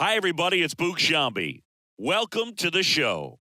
Hi, everybody. It's Boog Shambi. Welcome to the show.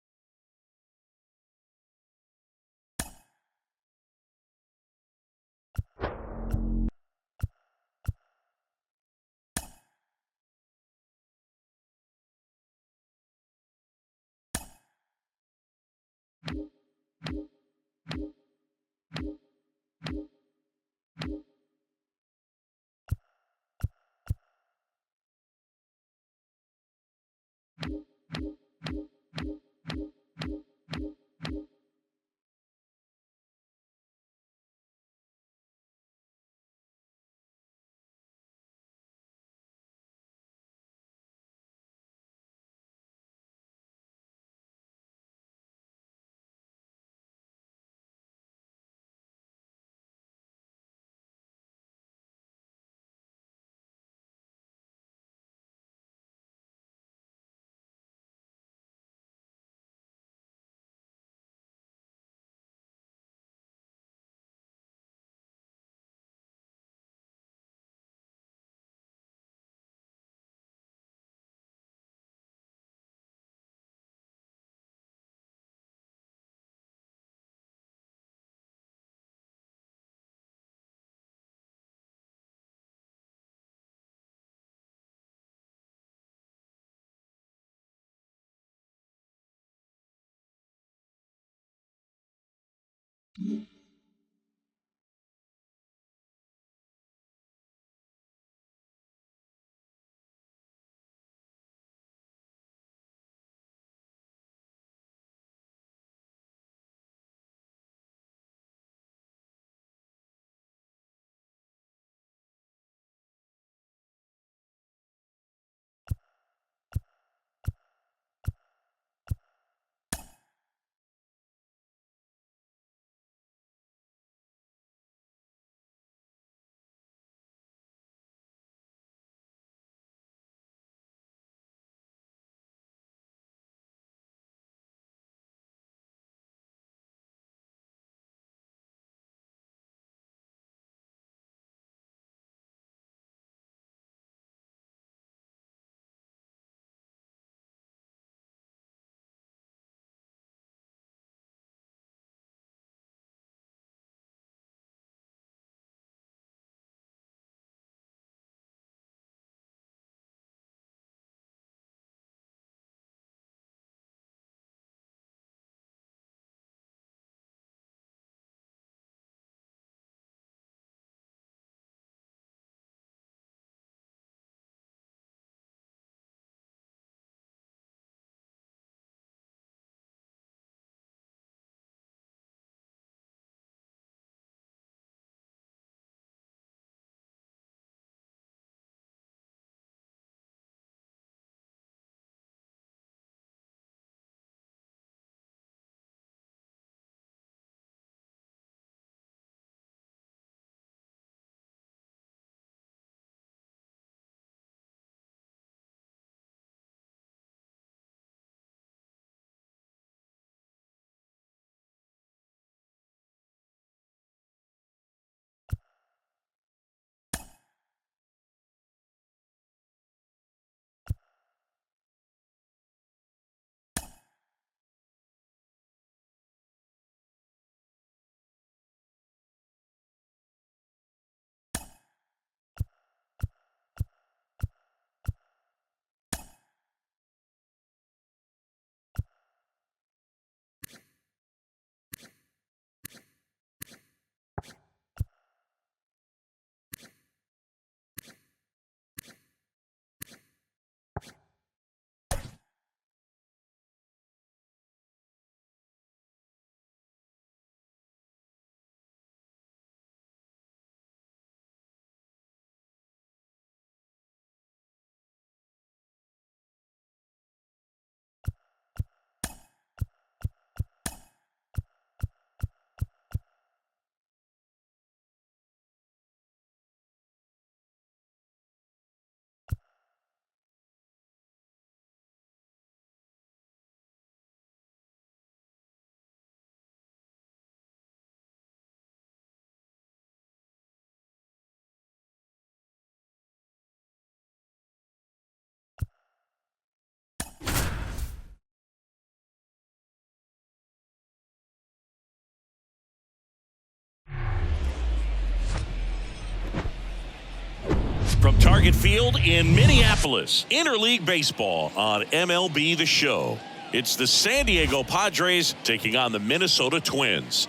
From Target Field in Minneapolis, interleague baseball on MLB The Show. It's the San Diego Padres taking on the Minnesota Twins.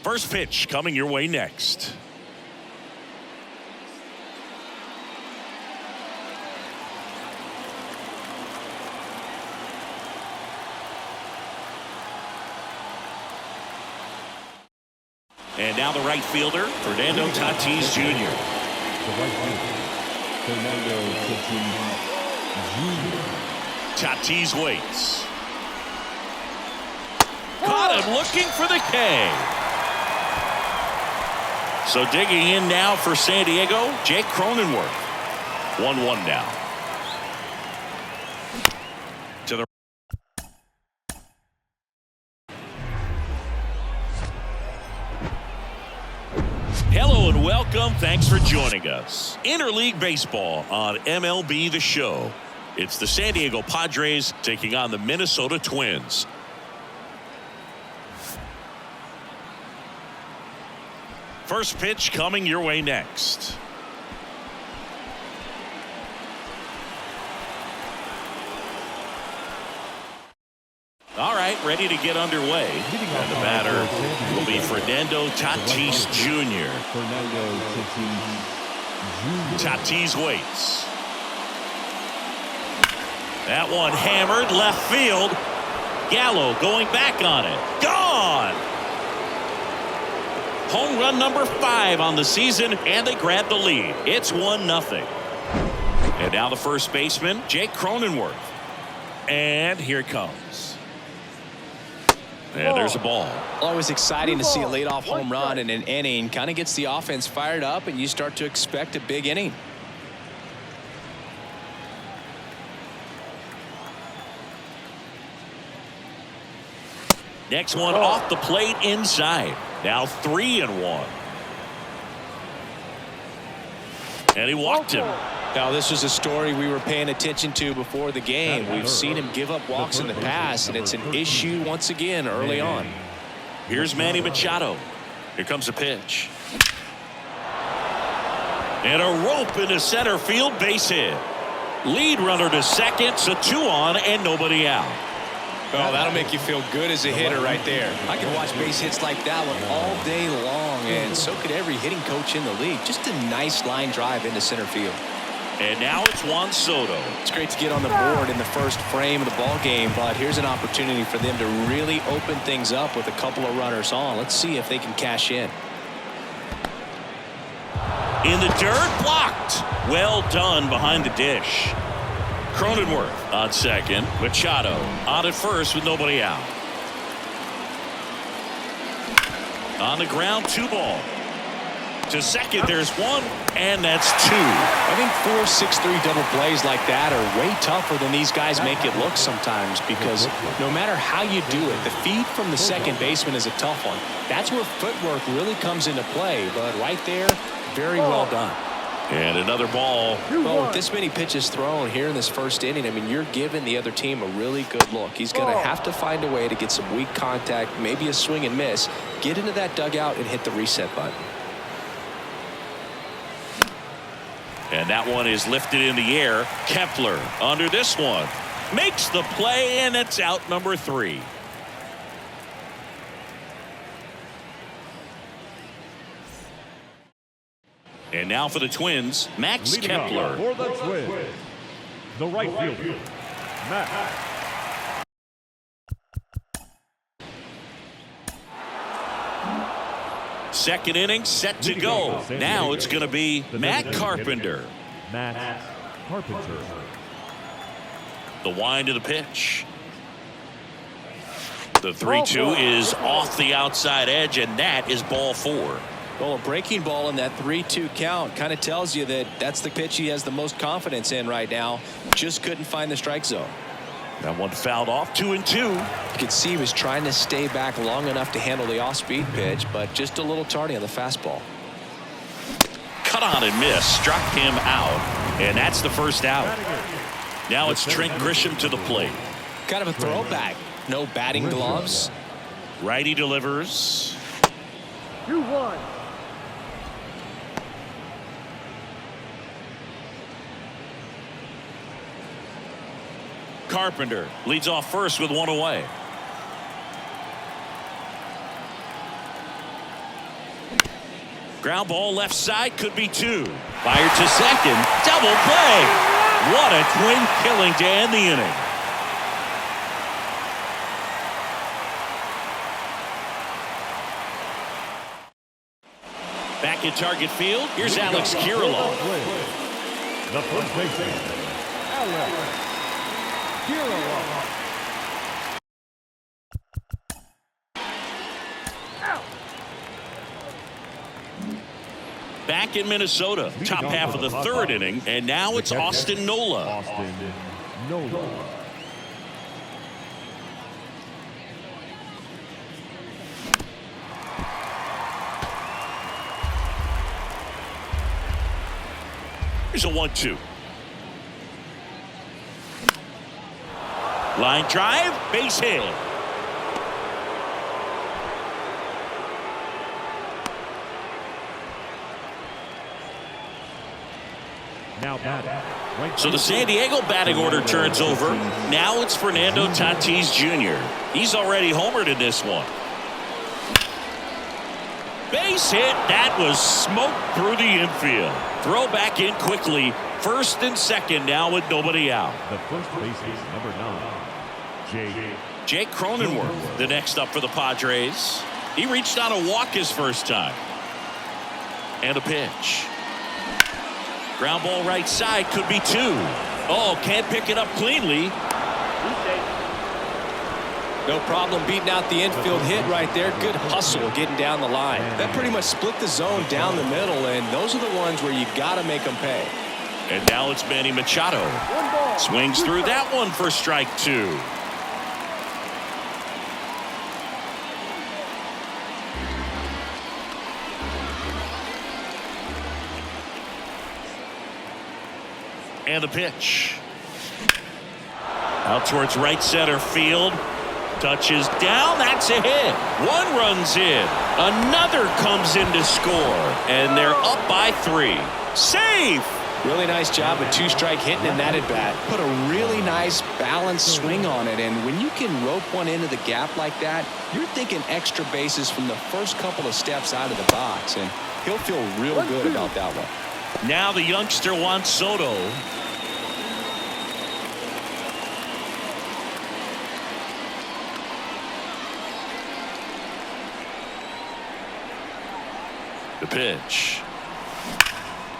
First pitch coming your way next. And now the right fielder, Fernando Tatis Jr. The right fielder, Fernando Tatis Jr. Tatis waits. Caught him looking for the K. So digging in now for San Diego, Jake Cronenworth. 1-1 now. To the Hello and welcome. Thanks for joining us. Interleague baseball on MLB The Show. It's the San Diego Padres taking on the Minnesota Twins. First pitch coming your way next. All right, ready to get underway. And the batter will be Fernando Tatis Jr. Fernando Tatis Jr. Tatis waits. That one hammered left field. Gallo going back on it. Gone! Home run number 5 on the season, and they grab the lead. It's 1-0. And now the first baseman, Jake Cronenworth. And here it comes. And there's a ball. Always exciting to see a leadoff home run in an inning. Kind of gets the offense fired up, and you start to expect a big inning. Next one off the plate inside. Now 3-1. And he walked him. Now this is a story we were paying attention to before the game. We've seen him give up walks in the past, and it's an issue once again early on. Here's Manny Machado. Here comes the pitch. And a rope into center field, base hit. Lead runner to second, so 2 on and nobody out. Oh, that'll make you feel good as a hitter right there. I can watch base hits like that one all day long, and so could every hitting coach in the league. Just a nice line drive into center field. And now it's Juan Soto. It's great to get on the board in the first frame of the ball game, but here's an opportunity for them to really open things up with a couple of runners on. Let's see if they can cash in. In the dirt, blocked. Well done behind the dish. Cronenworth on second. Machado on at first with nobody out. On the ground, 2 ball. To second, there's 1, and that's 2. I think 4-6-3 double plays like that are way tougher than these guys make it look sometimes, because no matter how you do it, the feed from the second baseman is a tough one. That's where footwork really comes into play, but right there, very well done. And another ball. Well, with this many pitches thrown here in this first inning, I mean, you're giving the other team a really good look. He's going to have to find a way to get some weak contact, maybe a swing and miss, get into that dugout and hit the reset button. And that one is lifted in the air. Kepler under this one. Makes the play, and it's out number 3. And now for the Twins, Max Kepler. For the Twins, the right fielder, Max. Second inning set to go. Now it's going to be Matt Carpenter. Matt Carpenter. The wind of the pitch. The 3-2 is off the outside edge, and that is ball 4. Well, a breaking ball in that 3-2 count kind of tells you that that's the pitch he has the most confidence in right now. Just couldn't find the strike zone. That one fouled off, 2-2. You could see he was trying to stay back long enough to handle the off-speed pitch, but just a little tardy on the fastball. Cut on and miss, struck him out, and that's the first out. Now it's Trent Grisham to the plate. Kind of a throwback. No batting gloves. Righty delivers. 2-1. Carpenter leads off first with one away. Ground ball left side, could be two. Fired to second. Double play. What a twin killing to end the inning. Back in target field, here's Alex Kirilloff. The first baseman, Alex Kirilloff. Back in Minnesota, top half of the third inning, and now it's Austin Nola. Austin Nola. Here's a 1-2. Line drive, base hit. Now batting. Right, So the San Diego batting order turns over. Now it's Fernando Tatis Jr. He's already homered in this one. Base hit. That was smoke through the infield. Throw back in quickly. First and second now with nobody out. The first baseman, number 9, Jake Cronenworth, the next up for the Padres. He reached on a walk his first time. And a pitch. Ground ball right side, could be two. Oh, can't pick it up cleanly. No problem beating out the infield hit right there. Good hustle getting down the line. That pretty much split the zone down the middle, and those are the ones where you got to make them pay. And now it's Manny Machado. Swings through that one for strike two. And the pitch. Out towards right center field. Touches down. That's a hit. One runs in. Another comes in to score. And they're up by 3. Safe. Really nice job with two-strike hitting in that at-bat. Put a really nice balanced swing on it, and when you can rope one into the gap like that, you're thinking extra bases from the first couple of steps out of the box, and he'll feel real good about that one. Now the youngster Juan Soto. The pitch.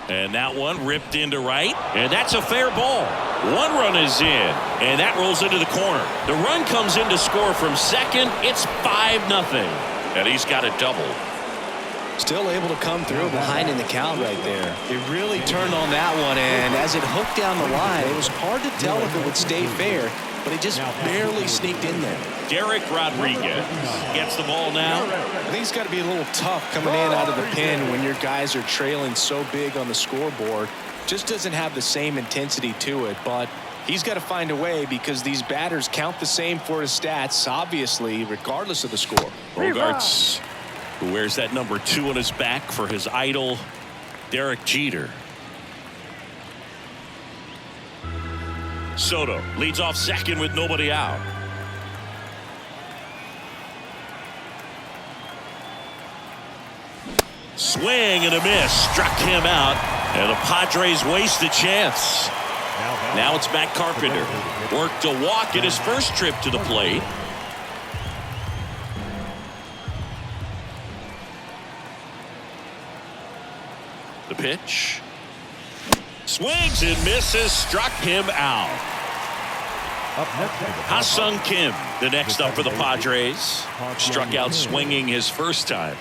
And that one ripped into right. And that's a fair ball. One run is in. And that rolls into the corner. The run comes in to score from second. It's 5-0. And he's got a double. Still able to come through behind in the count right there. It really turned on that one, and as it hooked down the line, it was hard to tell if it would stay fair, but it just barely sneaked in there. Derek Rodriguez gets the ball now. I think it's got to be a little tough coming in out of the pen when your guys are trailing so big on the scoreboard. Just doesn't have the same intensity to it, but he's got to find a way because these batters count the same for his stats, obviously, regardless of the score. Bogarts, who wears that number 2 on his back for his idol, Derek Jeter. Soto leads off second with nobody out. Swing and a miss. Struck him out. And the Padres waste a chance. Now it's Matt Carpenter. Worked a walk in his first trip to the plate. The pitch. Swings and misses. Struck him out. Ha-Sung Kim, the next up for the Padres. Struck out swinging his first time.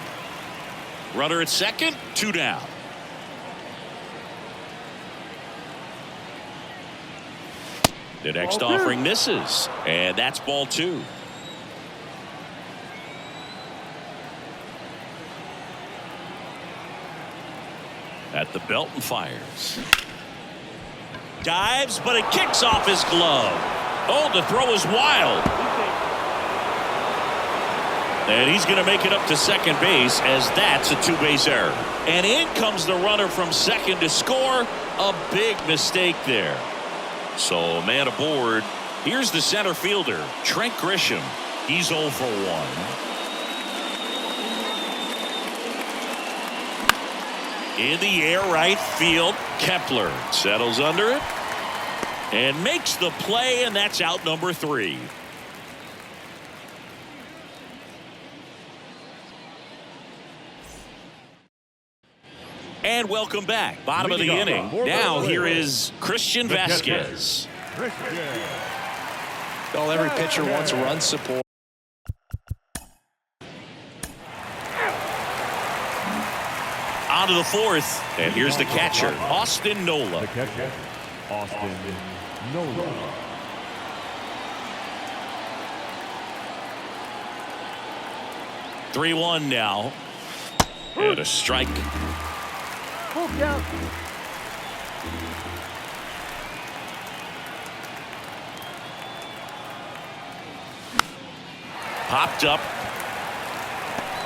Runner at second, 2 down. The next offering misses, and that's ball 2. At the belt and fires. Dives, but it kicks off his glove. Oh, the throw is wild. And he's going to make it up to second base as that's a 2-base error. And in comes the runner from second to score. A big mistake there. So man aboard Here's the center fielder, Trent Grisham. He's 0 for 1. In the air right field, Kepler settles under it and makes the play, and that's out number 3. And welcome back. Bottom of the inning. Now here is Christian Vasquez. Well, every pitcher wants run support. On to the 4th, and here's the catcher, Austin Nola. The catcher, Austin Nola. Three-1 now, and a strike. Popped up,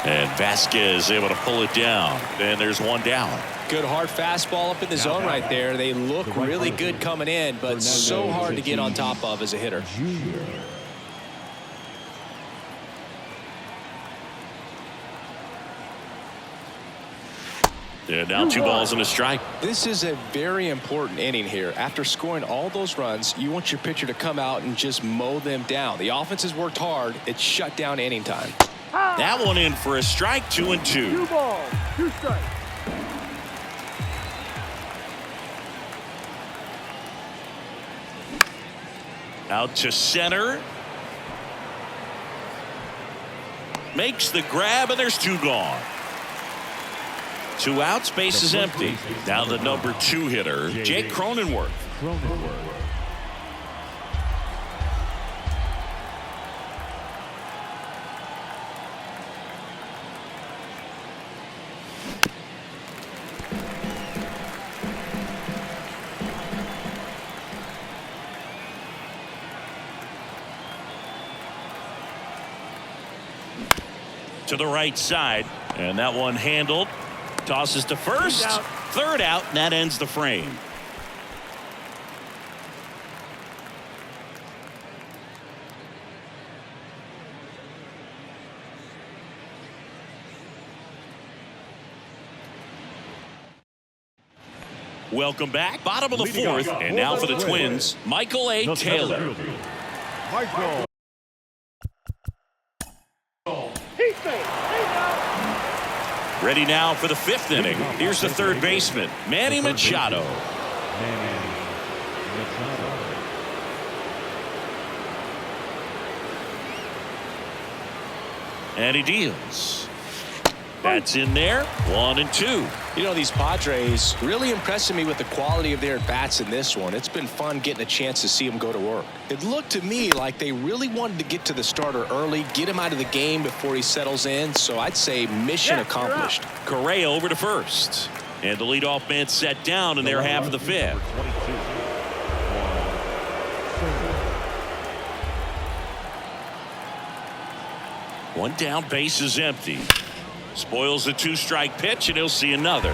and Vasquez able to pull it down, and there's one down. Good hard fastball up in the zone right there. They look really good coming in, but so hard to get on top of as a hitter. And now 2 balls and a strike. This is a very important inning here. After scoring all those runs, you want your pitcher to come out and just mow them down. The offense has worked hard. It's shut down inning time. That one in for a strike, 2-2. 2 balls, 2 strikes. Out to center. Makes the grab, and there's 2 gone. 2 outs, base is empty. Now the number 2 hitter, Jake Cronenworth. To the right side, and that one handled. Tosses to first, 3rd out, and that ends the frame. Welcome back. Bottom of the 4th, and now for the Twins, Michael A. Taylor. Michael. Ready now for the 5th inning. Here's the 3rd baseman, Manny Machado. And he deals. That's in there, 1-2. You know, these Padres really impressing me with the quality of their at-bats in this one. It's been fun getting a chance to see them go to work. It looked to me like they really wanted to get to the starter early, get him out of the game before he settles in. So I'd say mission accomplished. Correa over to first. And the leadoff man set down in their half of the 5th. One down, base is empty. Spoils the 2-strike pitch, and he'll see another.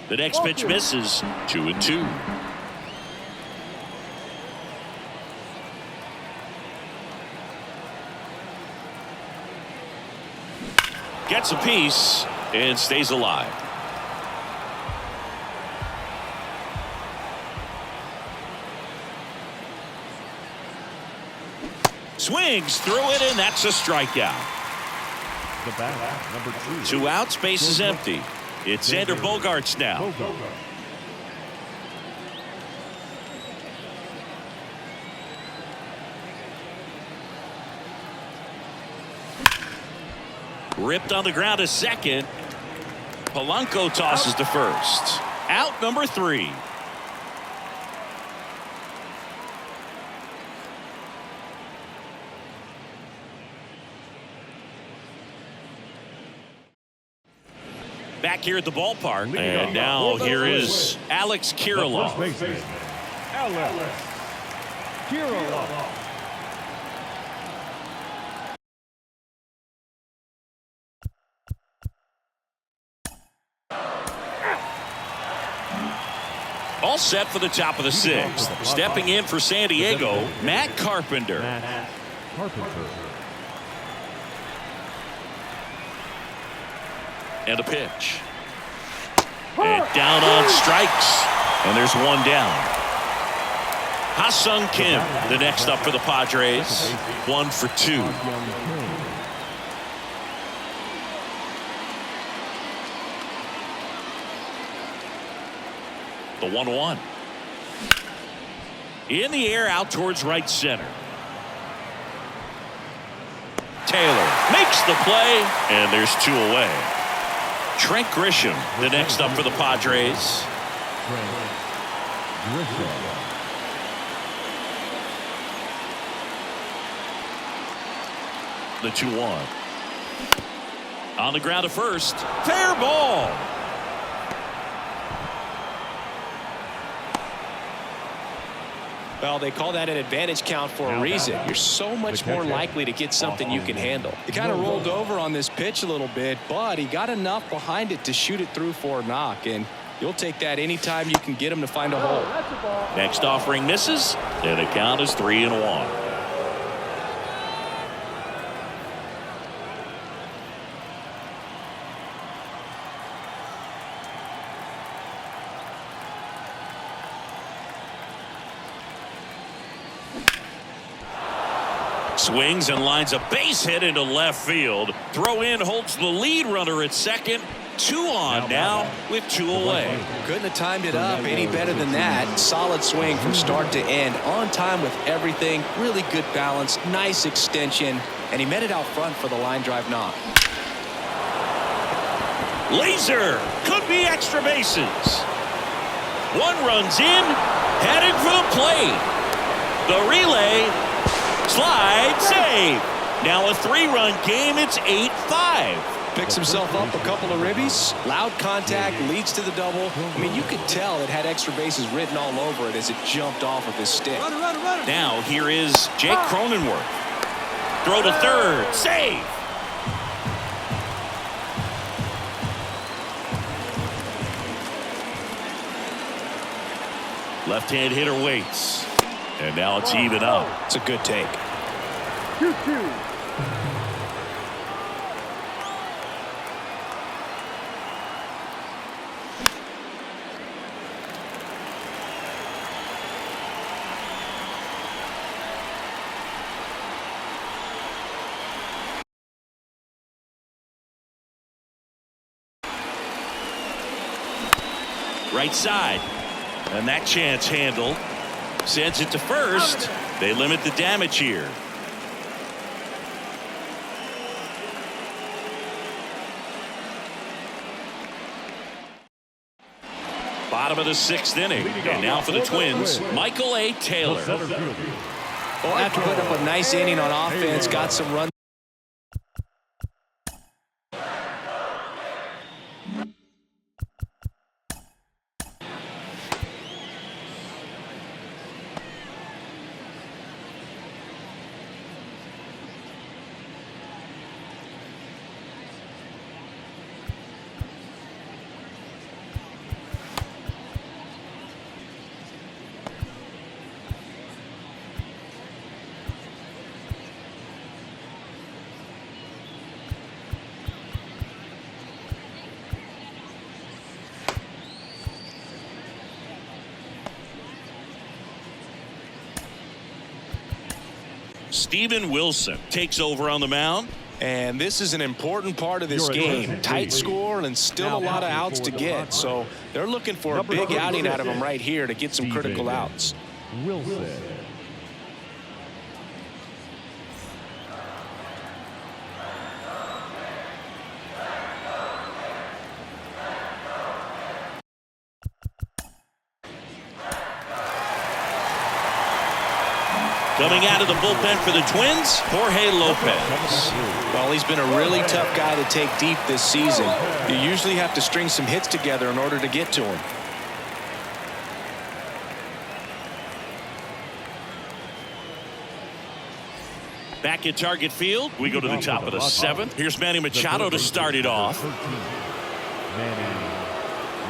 The next pitch misses, 2-2. Gets a piece and stays alive. Swings through it, and that's a strikeout. The bat, number 2. 2 outs, base is empty. It's Xander Bogaerts now. Ripped on the ground to second. Polanco tosses to first. Out number 3. Back here at the ballpark, and now here is Alex Kirilloff. Alex Kirilloff. All set for the top of the sixth. Stepping in for San Diego, Matt Carpenter. And a pitch. And down on strikes. And there's one down. Ha-Sung Kim, the next up for the Padres. 1 for 2. The 1-1. In the air out towards right center. Taylor makes the play, and there's 2 away. Trent Grisham, the next up for the Padres. The 2-1. On the ground to first. Fair ball. Well, they call that an advantage count for a reason. You're so much more likely to get something you can handle. He kind of rolled over on this pitch a little bit, but he got enough behind it to shoot it through for a knock, and you'll take that anytime you can get him to find a hole. Next offering misses, and the count is 3-1. Swings and lines a base hit into left field. Throw in holds the lead runner at second. 2 on now with 2 away. Couldn't have timed it up any better than that. Solid swing from start to end. On time with everything. Really good balance. Nice extension. And he met it out front for the line drive knock. Laser could be extra bases. 1 runs in. Headed for the plate. The relay. Slide save. Now a 3-run game. It's 8-5. Picks himself up a couple of ribbies. Loud contact leads to the double. I mean, you could tell it had extra bases written all over it as it jumped off of his stick. Now here is Jake Cronenworth. Throw to third. Save. Left-hand hitter waits. And now it's even up. It's a good take. 2-2. Right side. And that chance handled. Sends it to first. They limit the damage here. Bottom of the 6th inning. And now for the Twins, Michael A. Taylor. Well, after putting up a nice inning on offense, got some runs. Steven Wilson takes over on the mound. And this is an important part of this game. Tight score and still a lot of outs to get. So they're looking for a big outing out of him right here to get some critical outs. Wilson. Coming out of the bullpen for the Twins, Jorge Lopez. Well, he's been a really tough guy to take deep this season. You usually have to string some hits together in order to get to him. Back at Target Field, we go to the top of the 7th. Here's Manny Machado to start it off. Manny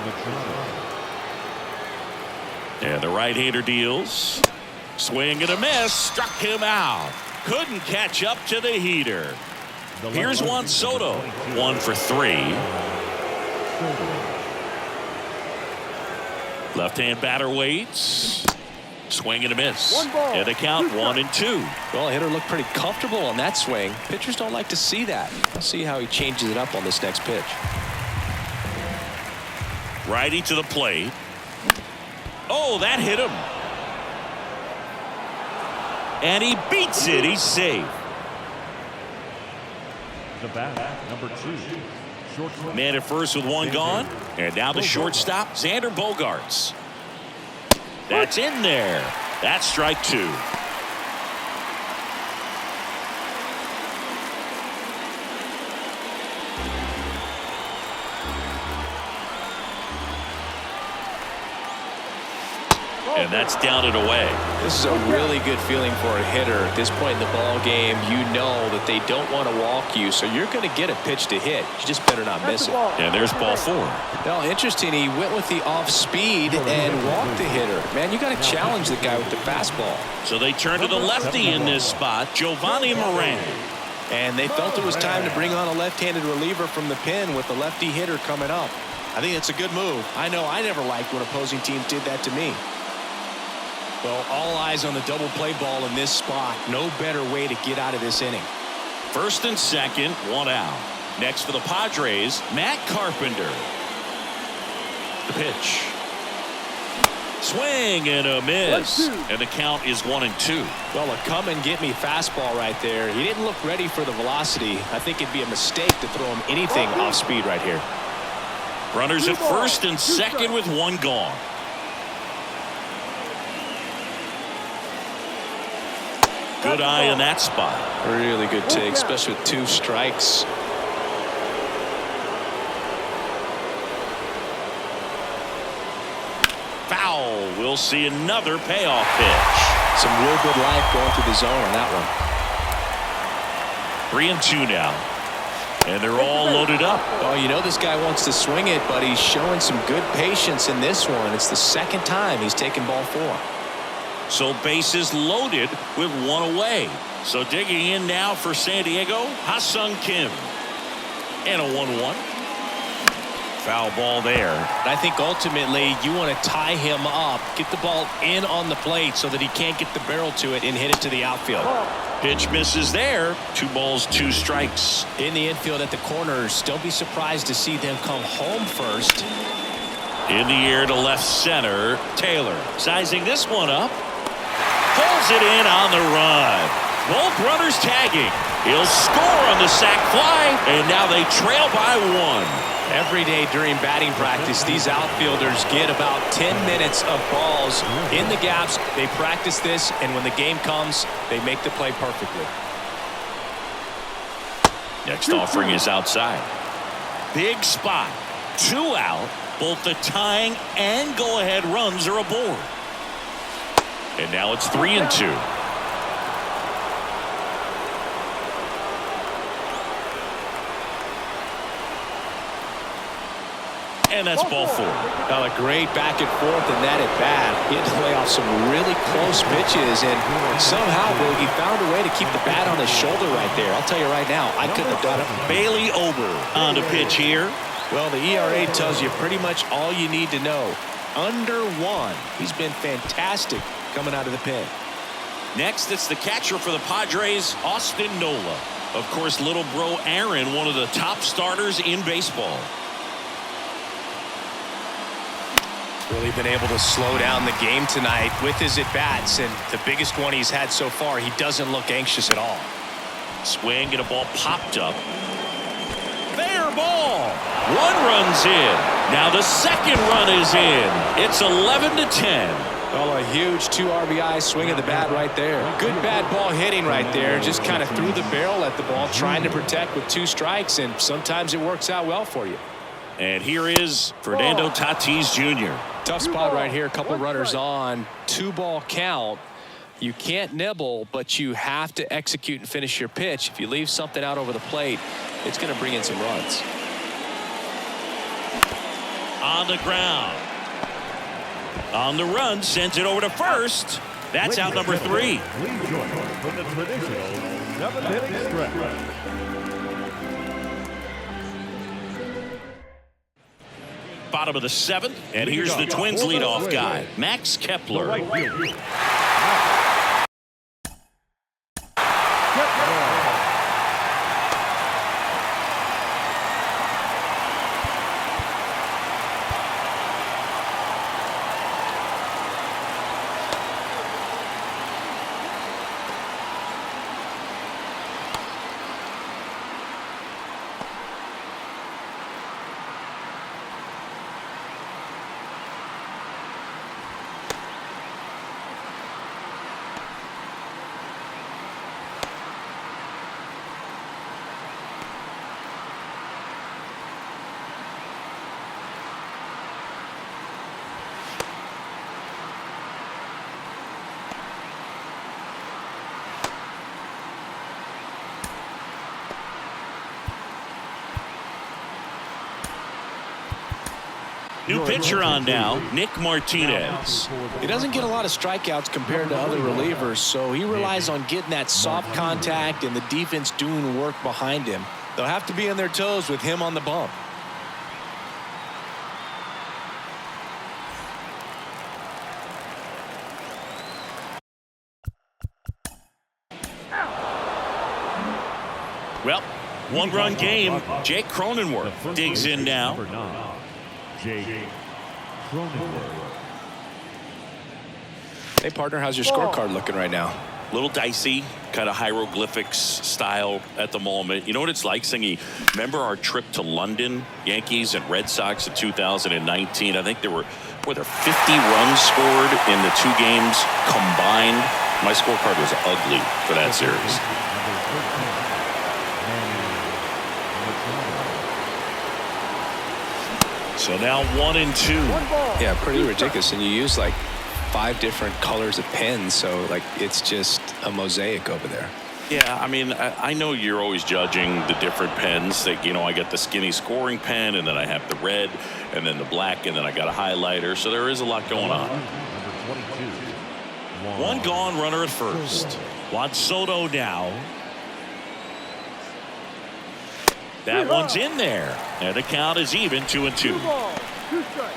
Machado. And the right-hander deals. Swing and a miss. Struck him out. Couldn't catch up to the heater. Here's Juan Soto. 1 for 3. Left-hand batter waits. Swing and a miss. And the count 1-2. Well, the hitter looked pretty comfortable on that swing. Pitchers don't like to see that. Let's see how he changes it up on this next pitch. Righty to the plate. Oh, that hit him. And he beats it. He's safe. The bat, number 2. Shortstop. Man at first with 1 gone. And now the shortstop, Xander Bogaerts. That's in there. That's strike 2. And that's down and away. This is a really good feeling for a hitter at this point in the ball game. You know that they don't want to walk you, so you're going to get a pitch to hit. You just better not miss it. And there's ball 4. Now, interesting, he went with the off speed and walked the hitter. Man, you got to challenge the guy with the fastball. So they turn to the lefty in this spot, Giovanni Moran. And they felt it was time to bring on a left-handed reliever from the pen with the lefty hitter coming up. I think it's a good move. I know I never liked when opposing teams did that to me. Well, all eyes on the double play ball in this spot. No better way to get out of this inning. First and second, 1 out. Next for the Padres, Matt Carpenter. The pitch. Swing and a miss. And the count is 1-2. Well, a come and get me fastball right there. He didn't look ready for the velocity. I think it'd be a mistake to throw him anything off speed right here. Runners at first and second with 1 gone. Good eye in that spot. Really good take, especially with 2 strikes. Foul. We'll see another payoff pitch. Some real good life going through the zone on that one. 3-2 now. And they're all loaded up. Oh, you know this guy wants to swing it, but he's showing some good patience in this one. It's the second time he's taken ball 4. So bases loaded with 1 away. So digging in now for San Diego, Ha-Sung Kim. And a 1-1. Foul ball there. I think ultimately you want to tie him up, get the ball in on the plate so that he can't get the barrel to it and hit it to the outfield. Pitch misses there. 2 balls, 2 strikes. In the infield at the corners, don't be surprised to see them come home first. In the air to left center, Taylor sizing this one up. Pulls it in on the run. Both runners tagging. He'll score on the sac fly, and now they trail by 1. Every day during batting practice, these outfielders get about 10 minutes of balls in the gaps. They practice this, and when the game comes, they make the play perfectly. Next offering is outside. Big spot. 2 out. Both the tying and go-ahead runs are aboard. And now it's 3-2. And that's ball 4. Now a great back and forth in that at bat. He had to lay off some really close pitches, and somehow he found a way to keep the bat on his shoulder right there. I'll tell you right now, I couldn't have done it. Bailey Ober on the pitch here. Well, the ERA tells you pretty much all you need to know. Under 1. He's been fantastic coming out of the pen. Next, it's the catcher for the Padres, Austin Nola. Of course, little bro Aaron, one of the top starters in baseball. Really been able to slow down the game tonight with his at-bats, and the biggest one he's had so far, he doesn't look anxious at all. Swing and a ball popped up. Fair ball. 1 run's in. Now the second run is in. It's 11-10. Well, a huge 2 RBI swing of the bat right there. Good bad ball hitting right there. Just kind of threw the barrel at the ball, trying to protect with 2 strikes, and sometimes it works out well for you. And here is Fernando Tatis Jr. Tough spot right here. A couple runners on. 2-ball count. You can't nibble, but you have to execute and finish your pitch. If you leave something out over the plate, it's going to bring in some runs. On the ground. On the run, sends it over to first. That's out number 3. Please join us for the traditional 7th-inning stretch. Bottom of the 7th, and here's the Twins leadoff guy, Max Kepler. Right field. New pitcher on now, Nick Martinez. He doesn't get a lot of strikeouts compared to other relievers, so he relies on getting that soft contact and the defense doing work behind him. They'll have to be on their toes with him on the bump. Well, one-run game. Jake Cronenworth digs in now. Number 9, Jake Cronenworth. Hey, partner, how's your scorecard looking right now? Little dicey, kind of hieroglyphics style at the moment. You know what it's like, Singy? Remember our trip to London, Yankees and Red Sox in 2019? I think there were 50 runs scored in the 2 games combined. My scorecard was ugly for that series. So now 1-2. Yeah, pretty ridiculous. And you use like 5 different colors of pens, so like it's just a mosaic over there. Yeah, I mean, I know you're always judging the different pens. That, you know, I got the skinny scoring pen, and then I have the red, and then the black, and then I got a highlighter. So there is a lot going on. Number 22. One gone, runner at first. Juan Soto now. That one's in there. And the count is even, 2-2. 2 balls, 2 strikes.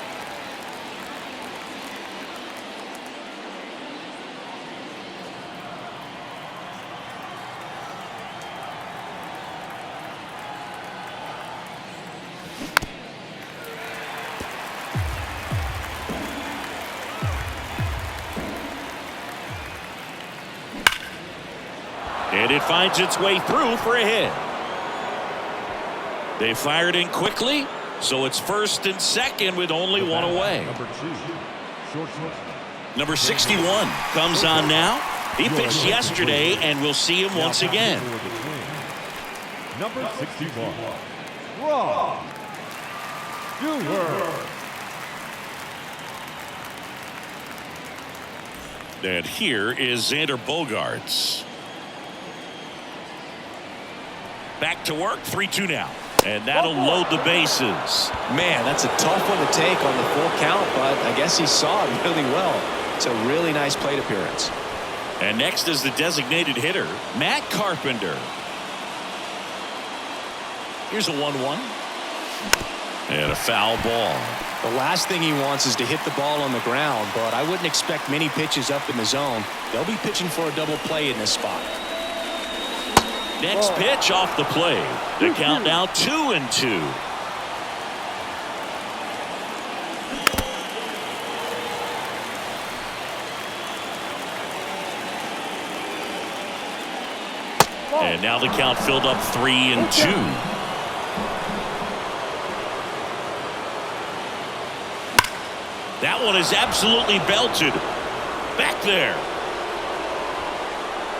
And it finds its way through for a hit. They fired in quickly, so it's first and second with only one away. Number 2, shortstop. Number 61 comes on now. He pitched yesterday, and we'll see him once again. Number 61, Rob Stewart. And here is Xander Bogaerts. Back to work, 3-2 now. And that'll load the bases. Man, that's a tough one to take on the full count, but I guess he saw it really well. It's a really nice plate appearance. And next is the designated hitter, Matt Carpenter. Here's a 1-1. And a foul ball. The last thing he wants is to hit the ball on the ground, but I wouldn't expect many pitches up in the zone. They'll be pitching for a double play in this spot. Next pitch off the play. The count now 2-2. And now the count filled up 3-2. That one is absolutely belted. Back there.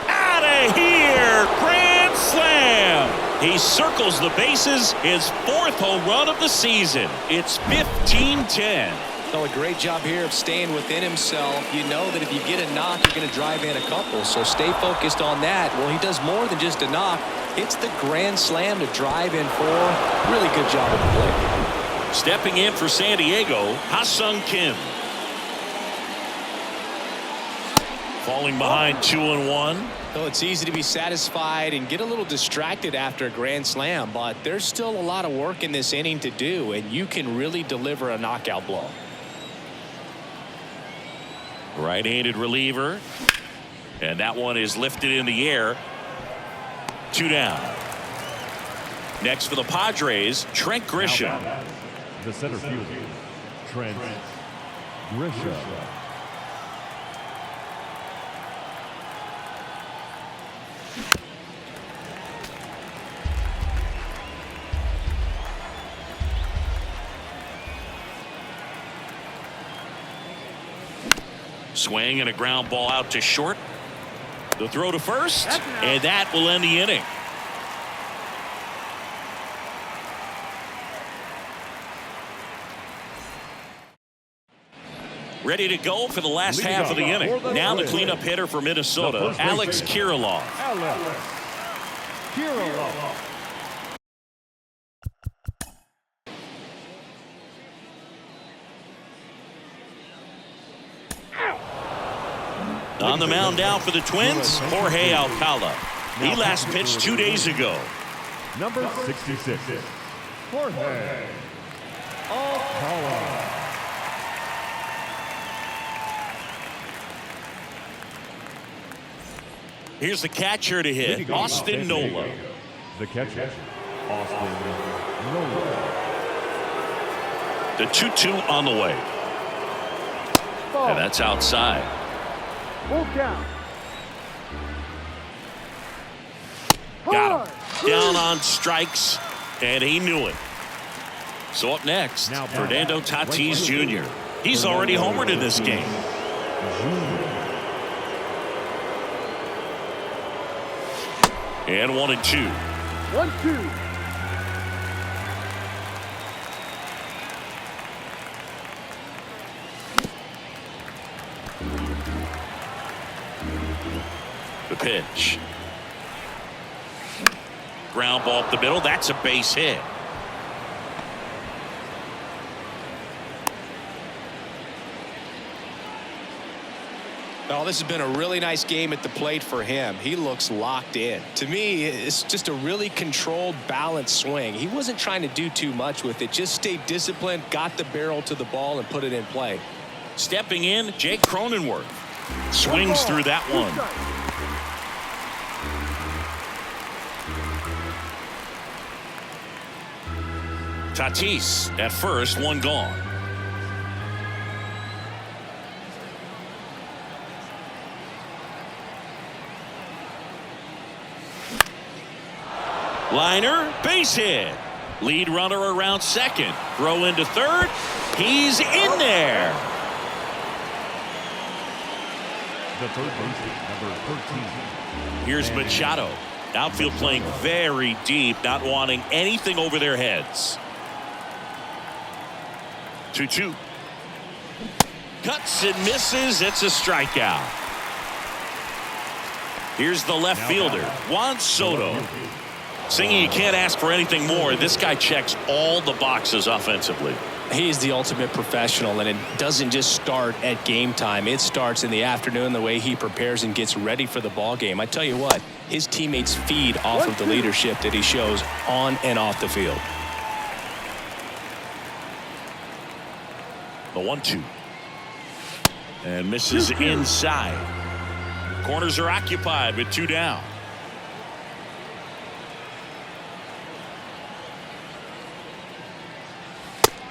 Out of here. Grand slam. He circles the bases. His 4th home run of the season. It's 15-10. Well, a great job here of staying within himself. You know that if you get a knock, you're going to drive in a couple. So stay focused on that. Well, he does more than just a knock. It's the grand slam to drive in 4. Really good job at the plate. Stepping in for San Diego, Ha-Sung Kim. Falling behind 2-1. Well, it's easy to be satisfied and get a little distracted after a grand slam, but there's still a lot of work in this inning to do, and you can really deliver a knockout blow. Right-handed reliever. And that one is lifted in the air. 2 down. Next for the Padres, Trent Grisham. The center fielder, Trent Grisham. Swing and a ground ball out to short. The throw to first, and that will end the inning. Ready to go for the last half of the inning. Now the cleanup hitter for Minnesota, Alex Kirilloff. Alex Kirilloff. On the mound now for the Twins, Jorge Alcala. He last pitched 2 days ago. Number 66, Jorge Alcala. Here's the catcher to hit, Austin Nola. The catcher, Austin Nola. The 2-2 on the way. And that's outside. Full count. Got him. Down on strikes, and he knew it. So up next, Fernando Tatis Jr. He's already homered in this game. And 1-2. 1-2. The pitch. Ground ball up the middle. That's a base hit. Well, this has been a really nice game at the plate for him. He looks locked in. To me, it's just a really controlled, balanced swing. He wasn't trying to do too much with it. Just stayed disciplined, got the barrel to the ball, and put it in play. Stepping in, Jake Cronenworth. Swings through that one. Tatis at first, one gone. Liner, base hit. Lead runner around second. Throw into third. He's in there. The third baseman, number 13. Here's Machado. Outfield playing very deep, not wanting anything over their heads. 2-2. Cuts and misses. It's a strikeout. Here's the left fielder, Juan Soto. Singing, you can't ask for anything more. This guy checks all the boxes offensively. He's the ultimate professional, and it doesn't just start at game time. It starts in the afternoon, the way he prepares and gets ready for the ball game. I tell you what, his teammates feed off of the leadership that he shows on and off the field. The 1-2. And misses inside. Corners are occupied with 2 down.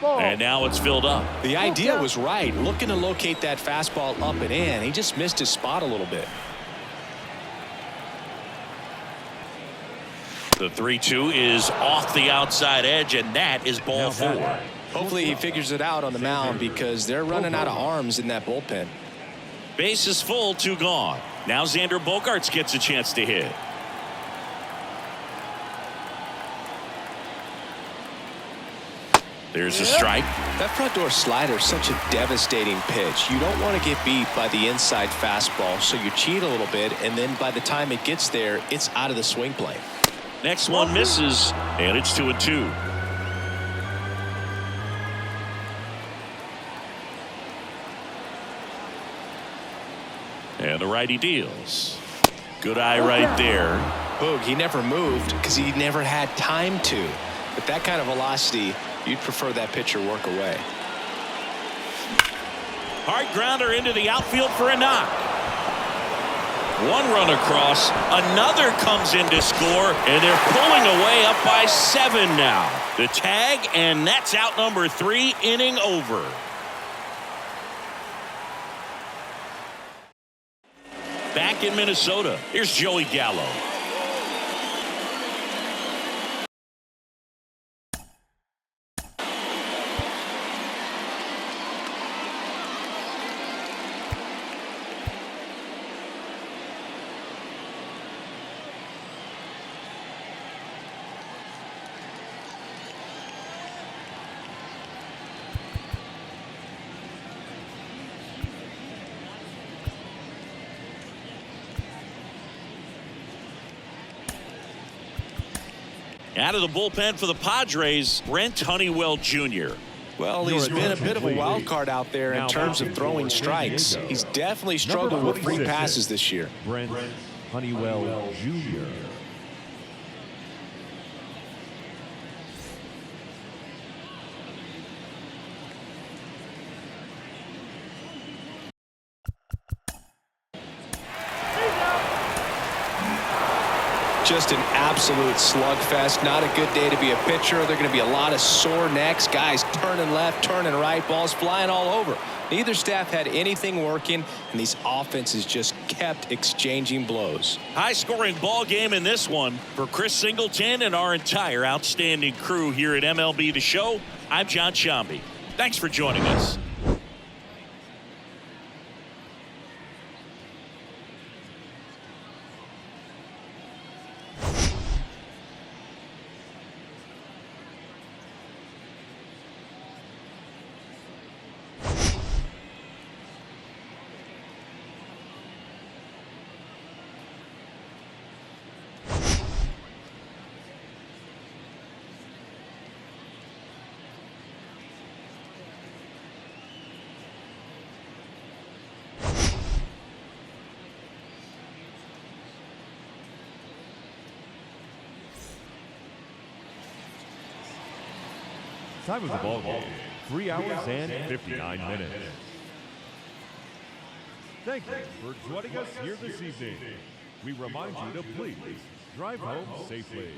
And now it's filled up. The idea was right, looking to locate that fastball up and in. He just missed his spot a little bit. The 3-2 is off the outside edge, and that is ball 4. Hopefully he figures it out on the mound, because they're running out of arms in that bullpen. Base is full, 2 gone. Now Xander Bogaerts gets a chance to hit. There's a strike. That front door slider is such a devastating pitch. You don't want to get beat by the inside fastball, so you cheat a little bit, and then by the time it gets there, it's out of the swing plane. Next one misses, and it's 2-2. And the righty deals. Good eye right there. Boog, he never moved because he never had time to. With that kind of velocity, you'd prefer that pitcher work away. Hard grounder into the outfield for a knock. One run across, another comes in to score, and they're pulling away up by 7 now. The tag, and that's out number 3, inning over. Back in Minnesota, here's Joey Gallo. Out of the bullpen for the Padres, Brent Honeywell Jr. Well, he's been a bit of a wild card out there in terms of throwing strikes. He's definitely struggled with free passes this year. Brent Honeywell Jr. Just an absolute slugfest. Not a good day to be a pitcher. There are going to be a lot of sore necks. Guys turning left, turning right, balls flying all over. Neither staff had anything working, and these offenses just kept exchanging blows. High-scoring ball game in this one. For Chris Singleton and our entire outstanding crew here at MLB The Show, I'm John Shambi. Thanks for joining us. Time of the ball game, 3 hours and 59 minutes. Thank you for joining us here this evening. We remind you to please drive home safely.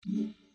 you.